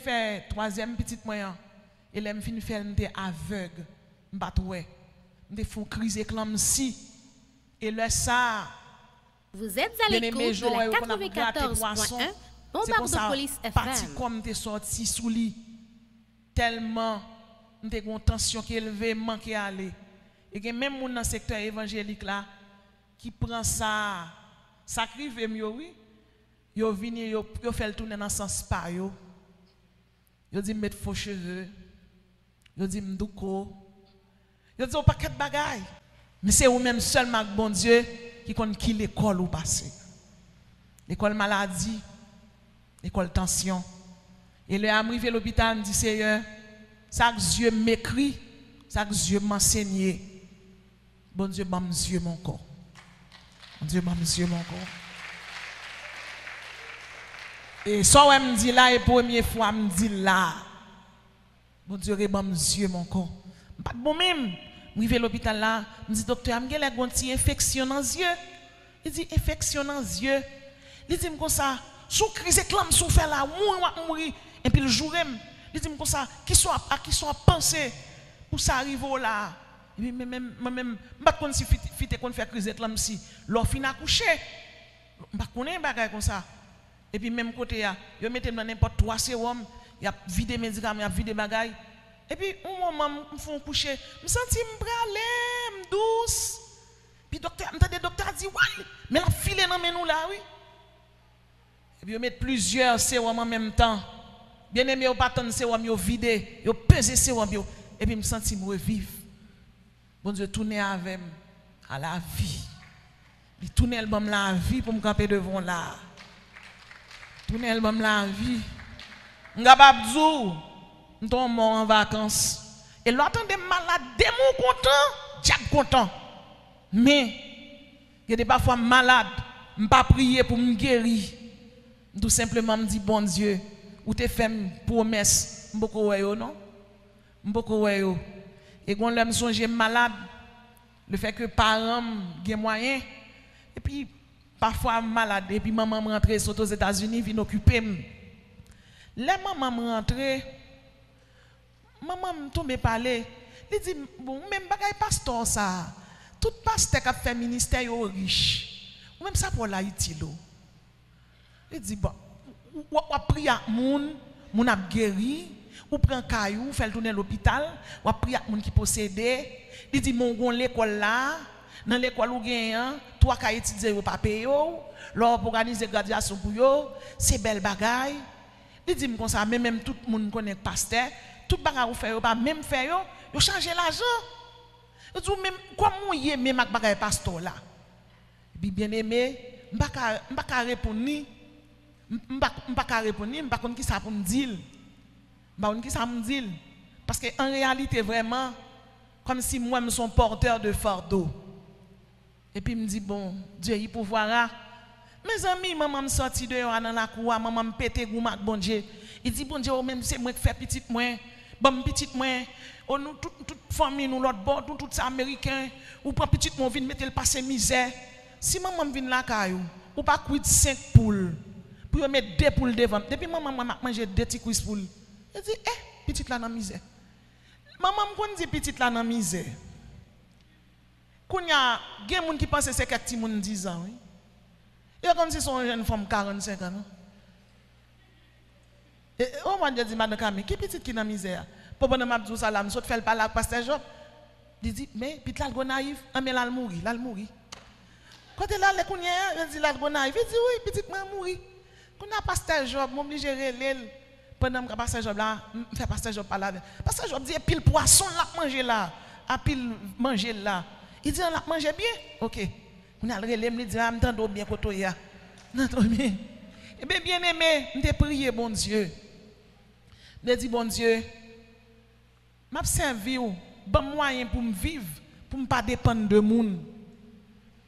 fait troisième petite moyen. Et là, je fin faire aveugle. Je batoué. Je fais crise éclame si. Et là ça. Vous êtes à l'écoute de la 94.1 Bombarde de Police FM. Parti comme t'es sorti sous lit. Tellement t'es une tension qui est élevée, manqué aller. Et même dans le secteur évangélique là qui prend ça sacrifié mieux oui. Yo vini yo fait le tourner dans le sens pas yo. Yo dit mettre faux cheveux. Yo dit m'douko. Yo dit au paquet de bagaille. Mais c'est ou même seulement bon Dieu qui connaît qui l'école ou passé. L'école maladie, l'école tension. Et le arrivé à l'hôpital me dit Seigneur, chaque Dieu m'écrit, chaque Dieu m'enseigne. Bon Dieu m'a yeux mon corps. Bon Dieu m'a yeux mon corps. Et ça ouais me dit là et première fois me dit là. Bon Dieu m'a yeux mon corps. Pas de bon même. Je vais à l'hôpital là, je me dis docteur, je vais une infection dans les yeux. Il dit infection dans les yeux. Il dit comme ça, sous crise éclame sous fait là, mourir et puis le jour il dit comme ça, qui soit pensé pour ça arriver là. Et puis même pas qu'on si fite qu'on fait crise éclame si l'or fin accoucher. Pas connait bagay comme ça. Et puis même côté yo mettez dans n'importe 3 sérum, y a vidé médicaments, y a vidé bagay. Et puis, un moment, je me fais coucher. Je me sens bralé, douce. Puis, le docteur a dit, ouais, mais la file dans nous là, oui. Et puis, je mets plusieurs sérums en même temps. Bien aimé, je ne pas attendre sérum, je vide, je pèse sérum. Et puis, je me sens revivre. Bon Dieu, tourner avec moi à la vie. Il tourne l'album la vie pour me camper devant là. Tourner l'album la vie. Je suis capable de dire, nous sommes morts en vacances. Et l'autre des malades, des mots contents, diable content. Mais, il y a des parfois malades, je ne pas prier pour me guérir. Tout simplement me dire, bon Dieu, ou te fait une promesse, je ne sais pas, non? Je ne sais pas. Et quand je me songe malade, le fait que parents ont moyen, et puis parfois malade, et puis maman me rentre aux États-Unis, vient occuper. La maman me rentre, maman me tombe parler, il dit bon même bagay pasteur ça. Tout pasteur qui a fait ministère yo riche. Ou même ça pour l'Haïti lo. Il dit bon ou prier à moun a guéri, ou prend caillou, fait tourner l'hôpital, ou prier à moun qui possédé. Il dit mon gon l'école là, dans l'école ou gagnant, toi ka étudier ou pas payer yo, leur organiser graduation pour yo, c'est belle bagay. Il dit comme ça même tout le monde connaît pasteur. Tout bagay ou fait yo pas même fait yo changer l'argent. Yo dit même comment y même ak bagay pasteur là. Puis bien aimé, m'pa répondre ni m'pa répondre ni m'pa connait qui ça pour me dire. M'pa connait qui ça me dire parce que en réalité vraiment comme si moi me sont porteur de fardeau. Et puis me dit bon, Dieu il pouvoir là. Mes amis, maman me sorti dehors dans la cour, maman me pété goumak bon Dieu. Il dit bon Dieu, même c'est moi qui fais petite moi, bon petite moi, nous toute famille nous l'autre bord, tout ça américain, ou prend petite moi vinn mettre le passer misère. Si maman vinn la caillou, ou pas cuire 5 poules pour mettre 2 poules devant. Depuis maman m'a manger 2 petits cuisses poules. Il dit petite là dans misère. Maman me connait dit petite là dans misère. Kounya, gen moun qui pense c'est quelques petits moun 10 ans, oui. Et comme si son jeune femme 45 ans. Et on m'a dit madame Camille, qui petite qui dans misère. Pour bonne m'abdou salam, saute fait le parler pasteur Job. Il dit mais petit là go naïf, mais là mourir. Quand là le kounya, il dit là go naïf, il dit oui, petite moi mourir. Quand a pasteur Job, m'obligé relève pendant que pasteur Job là, fait pasteur Job parler avec. Pasteur Job dit pile poisson là manger là, a pile manger là. Il dit on l'a manger bien. OK. On a relève me dit m'entend bien koto ya. N'entend bien. Eh bien aimé, m'te prier bon Dieu. Me dit bon Dieu, m'a servi ou bon moyen pour me vivre, pour me pas dépendre de monde.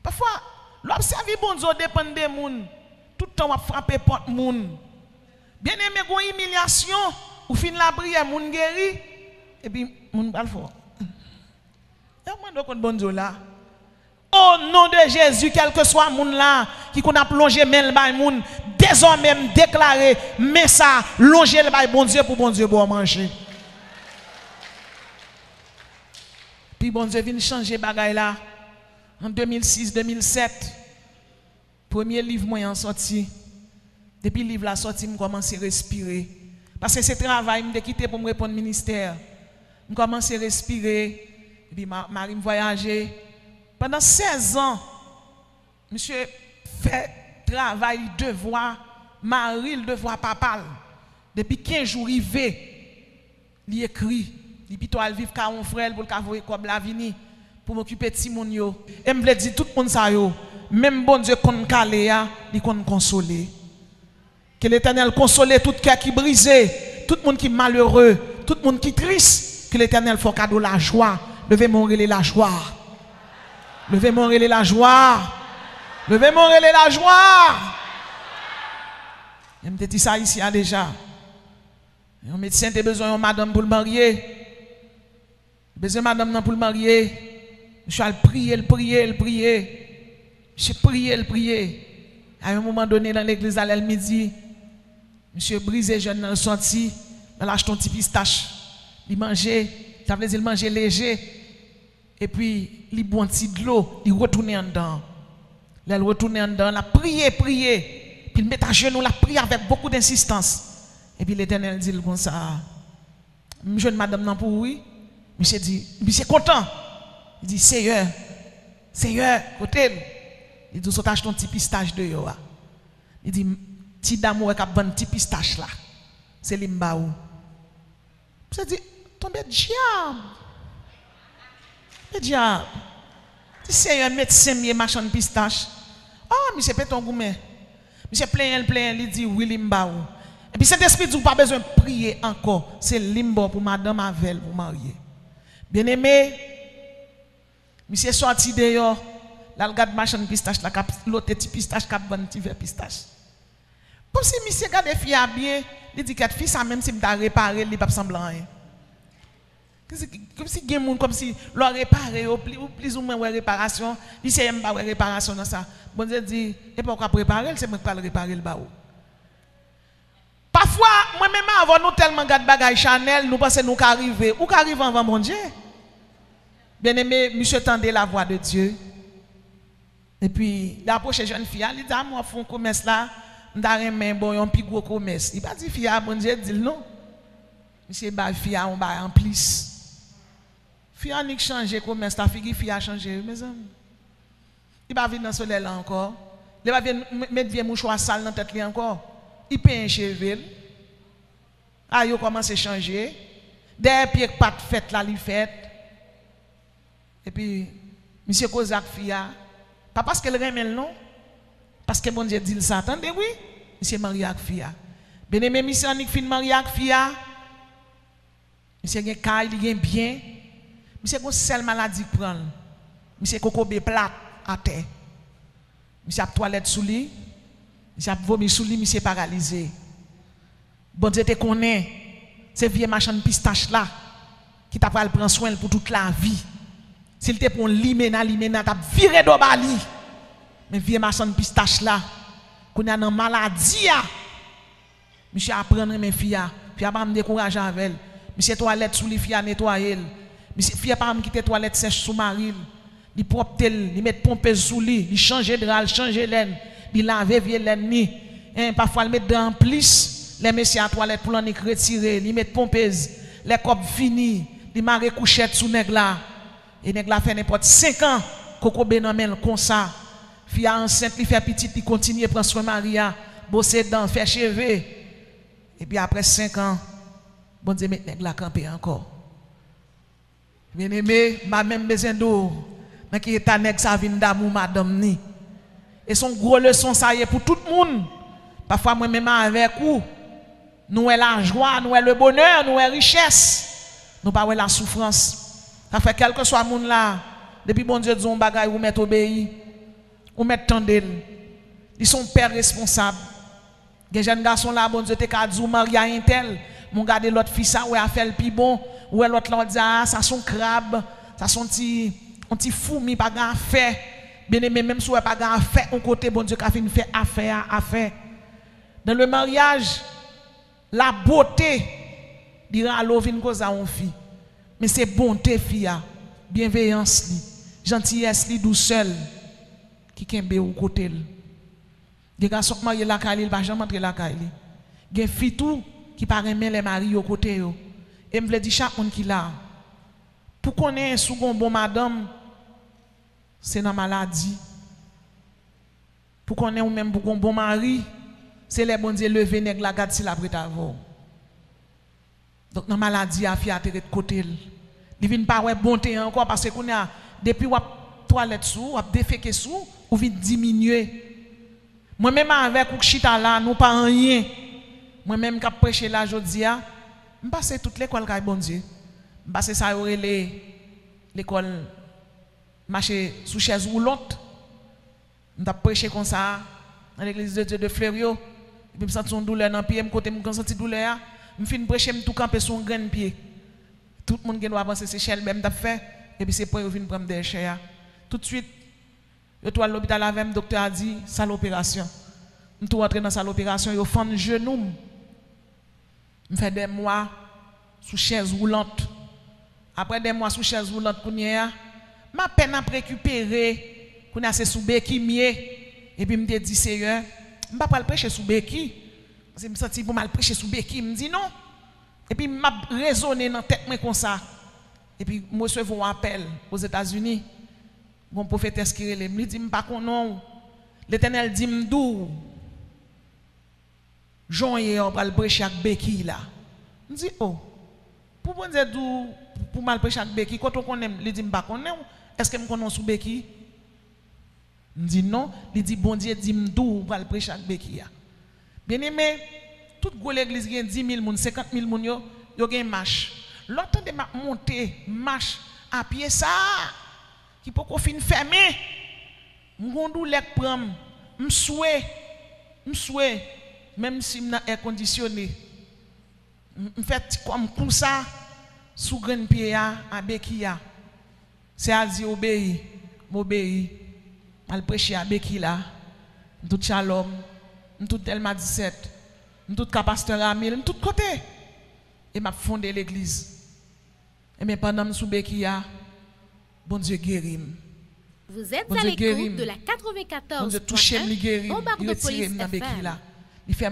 Parfois, l'observer bon Dieu dépend de monde. Tout le temps on frapper porte monde. Bien aimé gon humiliation, ou fin la prière monde guéri et puis monde pas le fort. Et moi donc bon Dieu là. Au nom de Jésus, quel que soit moun là, qui qu'on a plongé men bay moun, désormais déclaré, mais ça, longer le bay bon Dieu pour manger. Puis bon Dieu vient changer bagay là. En 2006-2007, premier livre moi en sorti. Depuis le livre la sorti, je commence à respirer. Parce que ce travail, je quitté pour me répondre au ministère. Je commence à respirer. Et puis Marie me voyager. Pendant 16 ans, monsieur fait travail, devoir, Marie le devoir papa. Depuis 15 jours, il il écrit. Il dit toi vivre car mon frère pour le voyer comme la vini pour m'occuper de Simon yo. Et me dit tout le monde ça yo. Même bon Dieu qu'on calé ya, il qu'on consoler. Que l'Éternel console tout cœur qui brisé, tout le monde qui malheureux, tout le monde qui triste, que l'Éternel fasse cadeau la joie. Levez mon relais la joie. Levez mon relais la joie. Levez mon relais la joie. Je me dit ça ici déjà. Un médecin a besoin de madame pour le marier. Besoin madame pour le marier. Je suis allé prier. Je prié. À un moment donné dans l'église à le midi, monsieur brisé jeune dans le senti, il lâche ton petit pistache. Il mangeait, ça veut dire manger léger. Et puis il boit un petit de l'eau, il retourne en dedans. Il retourne en dedans, il a prié. Puis il met à genoux, il a prié avec beaucoup d'insistance. Et puis l'Éternel dit comme ça. Jeune madame non pour oui. Monsieur dit, monsieur content. Il dit Seigneur, côté. Il dit sautage ton petit pistache de yo. Il dit petit d'amour qui a un petit pistache là. C'est l'imbaou. Monsieur dit tombe diable. Le diable. Il dit Seigneur médecin mieux machin pistache. Oh monsieur pète ton gourmet. Monsieur plein il dit oui l'imbaou. Et puis cet esprit n'a pas besoin de prier encore. C'est limbo pour madame Avel pour marier. Bien aimé, monsieur sorti dehors, là le garde machin pistache, là l'autre petit pistache qui a bon petit verre pistache. Comme si monsieur garde fille bien, il dit qu'elle fille ça même si m'ta réparer, il pas semblant rien. Comme si gen moun comme si leur réparer ou plus ou moins réparation, il sait même pas réparation dans ça. Bon Dieu dit et pourquoi préparer, c'est moi qui va réparer le baou. Parfois, moi-même, avant nous tellement de bagages Chanel, nous pensons nous qu'arriver. Ou qu'arriver avant mon Dieu. Bien aimé, monsieur tendait la voix de Dieu. Et puis, il a approché jeune fille, il dit, moi, je fais un commerce là, je vais bon, un plus gros commerce. Il va dire, fille, bon Dieu, dit non. Monsieur, fille, on va en plus. Fille, on a changé commerce, la fille a changé, mes amis. Il va venir dans le soleil là encore. Il va venir mettre vieux mouchoir sale dans la tête encore. Il paye un cheveu. Ah, il commence à changer. Des pieds pas de fête là, il fait. Et puis, monsieur Kozak Fia, pas parce qu'elle remet non, parce que bon Dieu dit ça. Attendez, oui, monsieur Maria Fia. Bien aimé, monsieur Annick fin Maria Fia. Monsieur gen caille, il gen bien. Monsieur gon seule maladie prend. Monsieur coco be plat à terre. Monsieur a toilette sous lit. Monsieur a vomi sous lit, monsieur paralysé. Bon Dieu te connaît. C'est vieux machin pistache là qui t'a pas prendre soin pour toute la vie. S'il te prend limena t'a viré do bali. Mais vieux machin pistache là qu'on a une maladie. Monsieur apprendre mes filles, puis a pas me décourager avec elle. Monsieur toilette sous les filles à nettoyer. Monsieur fille pas me quitter toilette sèche sous maril. Il propre tel, il met pompeuse sous lui, il change drap, change laine, il lave vieux laine ni. Parfois il met dans plus les messieurs à toilette pour l'en retirer, il met pompeuse, les copes fini, il marre couchette sous nèg là. Et nèg là fait n'importe 5 ans coco benamel comme ça. Fille enceinte, il fait petite, il continue prendre soin Maria, bosser dedans, faire cheveux. Et puis après 5 ans, bon Dieu met nèg là camper encore. Bien aimé, ma même besoin d'eau. Mais qui est un nèg ça vient d'amour madame ni. Et son gros leçon ça y est pour tout le monde. Parfois moi même avec vous, nous est la joie, nous est le bonheur, nous est richesse. Nous pas la souffrance. Ça fait quel que soit monde là, depuis bon Dieu dit on bagaille ou mettre obéi, ou mettre tendel. Ils sont pères responsables. Les jeunes garçons là, bon Dieu te ka dit ou Maria intel, mon garder l'autre fils ça ou a fait le plus bon, ou l'autre là dit ah ça son crabe, ça son petit fourmi pas grand fait. Bien aimé, même si on n'a pas affaire au côté, bon Dieu, qui a fait affaire. Dans le mariage, la beauté, dira l'eau vient cause à une fille. Mais c'est bonté, fille, bienveillance, gentillesse, douceur, qui kembe au côté. Des garçons qui marient la caille, ils ne vont jamais entrer la caille. Des filles tout qui paraissent les maris au côté. Et me dit chaque monde qui l'a. Pour qu'on ait un second bon madame, c'est dans la maladie. Pour qu'on ait même pour bon mari, c'est les bon Dieu lever nèg la garde si la prête avant. Donc dans la maladie a fait atterrir de côté. Il vient pas ouais bonté encore parce que qu'on a depuis ou toilette sous, ou déféquer sous, ou vient diminuer. Moi même avec ou chita là, nous pas rien. Moi même qui prêcher là jodi a, me passer toute l'école kay bon Dieu. Me passer ça aurait l'école marcher sous chaise roulante. M'ta prêcher comme ça dans l'église de Dieu de Fleurio. Et puis me senti une douleur dans pied, me côté me senti douleur, me fin prêcher me tout camper sur un grain pied. Tout le monde qui doit avancer c'est chel même t'a fait et puis c'est pour venir prendre des chairs. Tout de suite yo toi à l'hôpital avec me docteur a dit ça l'opération. Me tout rentrer dans ça l'opération, yo fend genou. Me fait des mois sous chaise roulante. Après des mois sous chaise roulante kounya, m'a peine à récupérer kounya c'est sous béquille et puis me dit Seigneur, m'pa pas le prêcher sous béquille. Parce que me senti pour mal prêcher sous béquille, me dit non. Et puis m'a raisonné dans tête moi comme ça. Et puis moi recevons un appel aux États-Unis. Mon prophétesse qui relève, me dit pas qu'on non. L'Éternel dit m'dou. Jean et on va le prêcher avec béquille là. Me dit oh. Pour bon dire d'où pour mal prêcher avec béquille quand on connaît, il dit pas qu'on est-ce que me connais sous béquille? Me dit non, il dit bon Dieu dit m'dou va le prêcher avec béquille. Bien aimé, toute l'église qui a 10 000 moun, 50 000 moun yo gen marche. L'autre de monter marche à pied ça qui peut qu'on fin fermer. M'gondou lek pram, m'soué même si m'na air conditionné. M'fait comme pour ça sous grand pied à béquilla. C'est à dire obéi, m'obéi. Al prêcher à béquilla. Tout shalom, tout Delma 17. Tout pasteur Amil, tout côté. Et m'a fondé l'église. Et mais pendant sous béquilla, bon Dieu guérit. Vous êtes à l'écoute de la 94.1 Bon Dieu touche me guérit. Bombarde de police FM. Il fait